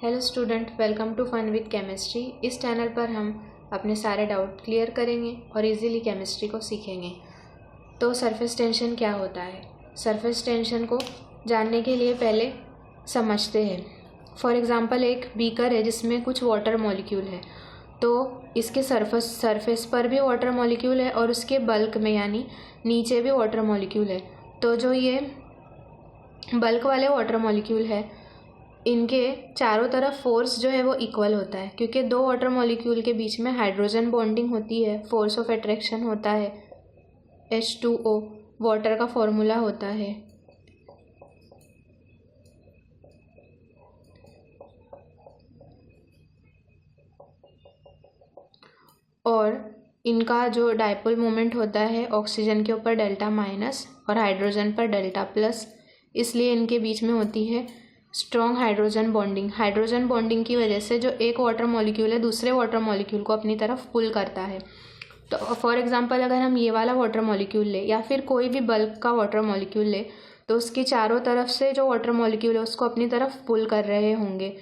Hello student, welcome to fun with chemistry. इस channel पर हम अपने सारे डाउट क्लियर करेंगे और इजीली केमिस्ट्री को सीखेंगे। तो सरफेस टेंशन क्या होता है? सरफेस टेंशन को जानने के लिए पहले समझते हैं। फॉर एग्जांपल, एक बीकर है जिसमें कुछ वाटर मॉलिक्यूल है, तो इसके सरफेस पर भी वाटर मॉलिक्यूल है और उसके बल्क में यानी नीचे भी वाटर मॉलिक्यूल है। तो जो ये बल्क वाले वाटर मॉलिक्यूल है, इनके चारों तरफ फोर्स जो है वो इक्वल होता है, क्योंकि दो वाटर मॉलिक्यूल के बीच में हाइड्रोजन बॉन्डिंग होती है, फोर्स ऑफ अट्रैक्शन होता है, H2O वाटर का फॉर्मूला होता है। और इनका जो डायपोल मोमेंट होता है ऑक्सीजन के ऊपर डेल्टा माइनस और हाइड्रोजन पर डेल्टा प्लस, इसलिए इनके बीच में होती है strong hydrogen bonding. Hydrogen bonding की वजह से जो एक वाटर मॉलिक्यूल है दूसरे वाटर मॉलिक्यूल को अपनी तरफ पुल करता है। तो फॉर एग्जांपल, अगर हम ये वाला वाटर मॉलिक्यूल ले या फिर कोई भी बल्क का वाटर मॉलिक्यूल ले, तो उसकी चारों तरफ से जो वाटर मॉलिक्यूल है उसको अपनी तरफ पुल कर रहे होंगे,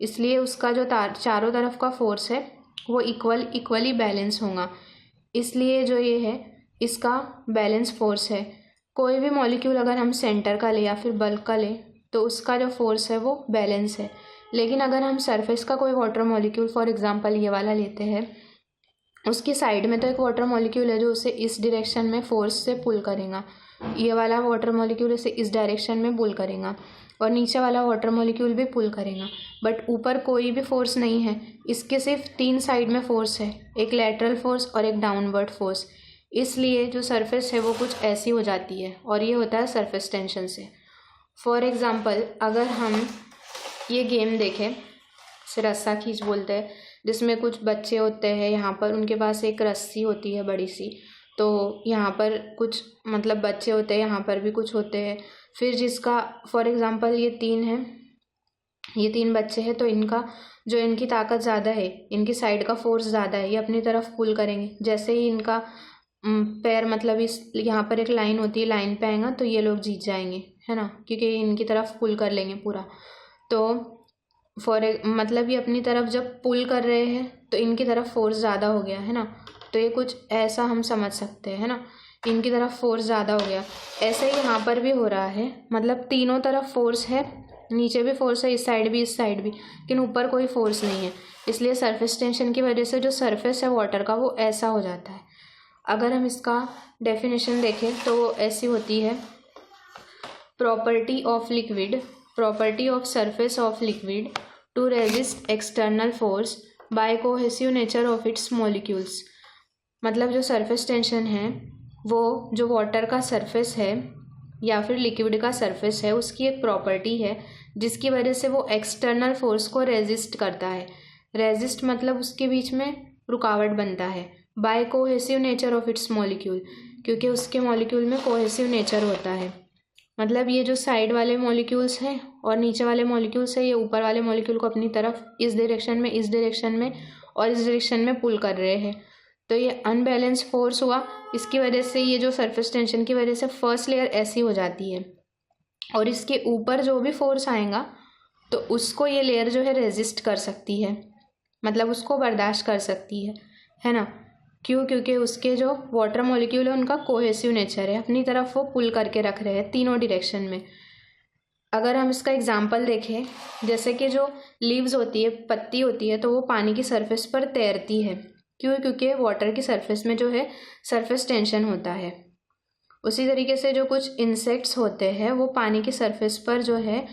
इसलिए उसका जो चारों तरफ का फोर्स है वो इक्वली बैलेंस होगा। इसलिए जो ये है इसका बैलेंस फोर्स है। कोई भी मॉलिक्यूल अगर हम सेंटर का ले या फिर बल्क का ले तो उसका जो फोर्स है वो बैलेंस है। लेकिन अगर हम सरफेस का कोई वाटर मॉलिक्यूल, फॉर एग्जांपल ये वाला लेते हैं, उसकी साइड में तो एक वाटर मॉलिक्यूल है जो उसे इस डायरेक्शन में फोर्स से पुल करेगा, ये वाला वाटर मॉलिक्यूल इसे इस डायरेक्शन में पुल करेगा और नीचे वाला वाटर मॉलिक्यूल भी पुल करेगा, बट ऊपर कोई भी फोर्स नहीं है। इसके सिर्फ तीन साइड में फोर्स है, एक लैटरल फोर्स और एक डाउनवर्ड फोर्स। इसलिए जो सरफेस है वो कुछ ऐसी हो जाती है और ये होता है सरफेस टेंशन से। फॉर एग्ज़ाम्पल, अगर हम ये गेम देखें, इसे रस्सा खींच बोलते हैं, जिसमें कुछ बच्चे होते हैं, यहाँ पर उनके पास एक रस्सी होती है बड़ी सी, तो यहाँ पर कुछ बच्चे होते हैं, यहाँ पर भी कुछ होते हैं। फिर जिसका फॉर एग्ज़ाम्पल ये तीन बच्चे हैं, तो इनकी ताकत ज़्यादा है, इनकी साइड का फोर्स ज़्यादा है, ये अपनी तरफ पुल करेंगे। जैसे ही इनका पैर इस यहाँ पर एक लाइन होती है, लाइन पे आएगा तो ये लोग जीत जाएंगे, है ना, क्योंकि इनकी तरफ पुल कर लेंगे पूरा। तो ये अपनी तरफ जब पुल कर रहे हैं तो इनकी तरफ फोर्स ज़्यादा हो गया, है ना। तो ये कुछ ऐसा हम समझ सकते हैं, है ना, इनकी तरफ फोर्स ज़्यादा हो गया। ऐसे ही यहाँ पर भी हो रहा है, तीनों तरफ फोर्स है, नीचे भी फोर्स है, इस साइड भी लेकिन ऊपर कोई फोर्स नहीं है। इसलिए सरफेस टेंशन की वजह से जो सरफेस है वाटर का वो ऐसा हो जाता है। अगर हम इसका डेफिनेशन देखें तो वो ऐसी होती है: property of surface of liquid to resist external force by cohesive nature of its molecules. जो सरफेस टेंशन है वो जो वाटर का सरफेस है या फिर लिक्विड का सरफेस है उसकी एक प्रॉपर्टी है जिसकी वजह से वो एक्सटर्नल फोर्स को रेजिस्ट करता है। रेजिस्ट उसके बीच में रुकावट बनता है। By cohesive nature of its molecule, क्योंकि उसके मॉलिक्यूल में कोहेसिव नेचर होता है। ये जो साइड वाले मॉलिक्यूल्स हैं और नीचे वाले मॉलिक्यूल्स हैं, ये ऊपर वाले मॉलिक्यूल को अपनी तरफ इस डायरेक्शन में और इस डायरेक्शन में पुल कर रहे हैं। तो ये अनबैलेंस फोर्स हुआ। इसकी वजह से ये जो सरफेस टेंशन की वजह से फर्स्ट लेयर ऐसी हो जाती है और इसके ऊपर जो भी फोर्स आएगा तो उसको ये लेयर जो है रेजिस्ट कर सकती है, उसको बर्दाश्त कर सकती है ना। क्यों? क्योंकि उसके जो वाटर मॉलिक्यूल है उनका कोहेसिव नेचर है, अपनी तरफ वो पुल करके रख रहे हैं तीनों डायरेक्शन में। अगर हम इसका एग्जांपल देखें, जैसे कि जो लीव्स होती है, पत्ती होती है, तो वो पानी की सरफेस पर तैरती है। क्यों? क्योंकि वाटर की सरफेस में जो है सरफेस टेंशन होता है। उसी तरीके से जो कुछ इंसेक्ट्स होते हैं वो पानी की सरफेस पर जो है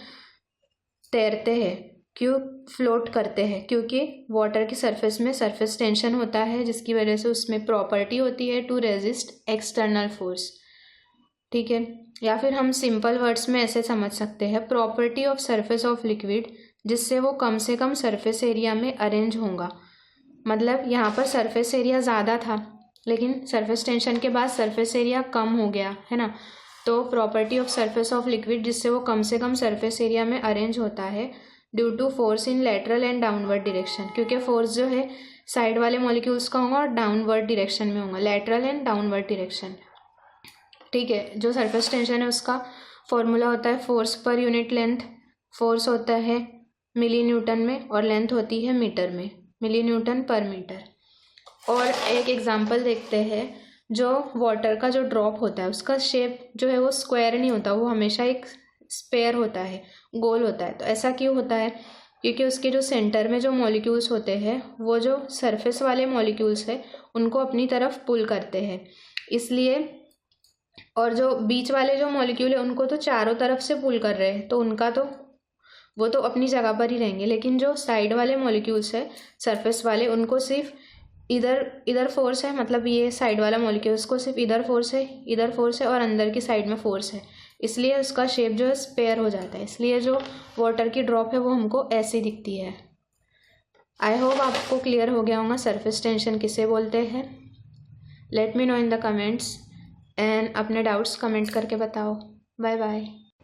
तैरते हैं। क्यों? फ्लोट करते हैं, क्योंकि वाटर की सरफेस में सरफेस टेंशन होता है जिसकी वजह से उसमें प्रॉपर्टी होती है टू रेजिस्ट एक्सटर्नल फोर्स। ठीक है, या फिर हम सिंपल वर्ड्स में ऐसे समझ सकते हैं: property of surface of liquid, जिससे वो कम से कम सरफेस एरिया में अरेंज होगा। यहाँ पर सरफेस एरिया ज़्यादा था लेकिन सरफेस टेंशन के बाद सरफेस एरिया कम हो गया, है ना। तो property of surface of liquid, जिससे वो कम से कम सरफेस एरिया में अरेंज होता है due to force in lateral and downward direction, क्योंकि फोर्स जो है साइड वाले मॉलिक्यूल्स का होगा और डाउनवर्ड डायरेक्शन में होगा, लेटरल एंड डाउनवर्ड डायरेक्शन। ठीक है, जो सरफेस टेंशन है उसका फॉर्मूला होता है force per unit length, force होता है मिली न्यूटन में और लेंथ होती है मीटर में, मिली न्यूटन पर मीटर। और एक एग्जांपल देखते हैं, जो वाटर का जो ड्रॉप होता है उसका शेप जो है वो स्क्वायर नहीं होता, वो हमेशा एक स्पेयर होता है, गोल होता है। तो ऐसा क्यों होता है? क्योंकि उसके जो सेंटर में जो मॉलिक्यूल्स होते हैं वो जो सरफेस वाले मॉलिक्यूल्स है उनको अपनी तरफ पुल करते हैं, इसलिए। और जो बीच वाले जो मॉलिक्यूल है उनको तो चारों तरफ से पुल कर रहे हैं, तो उनका तो वो तो अपनी जगह पर ही रहेंगे। लेकिन जो साइड वाले मॉलिक्यूल्स है, सरफेस वाले, उनको सिर्फ इधर फोर्स है, मतलब ये साइड वाला मॉलिक्यूल्स को सिर्फ इधर फोर्स है, इधर फोर्स है और अंदर की साइड में फोर्स है, इसलिए उसका शेप जो है स्पेयर हो जाता है। इसलिए जो वाटर की ड्रॉप है वो हमको ऐसी दिखती है। आई होप आपको क्लियर हो गया होगा सरफेस टेंशन किसे बोलते हैं। Let me know in the comments and अपने डाउट्स कमेंट करके बताओ। Bye bye.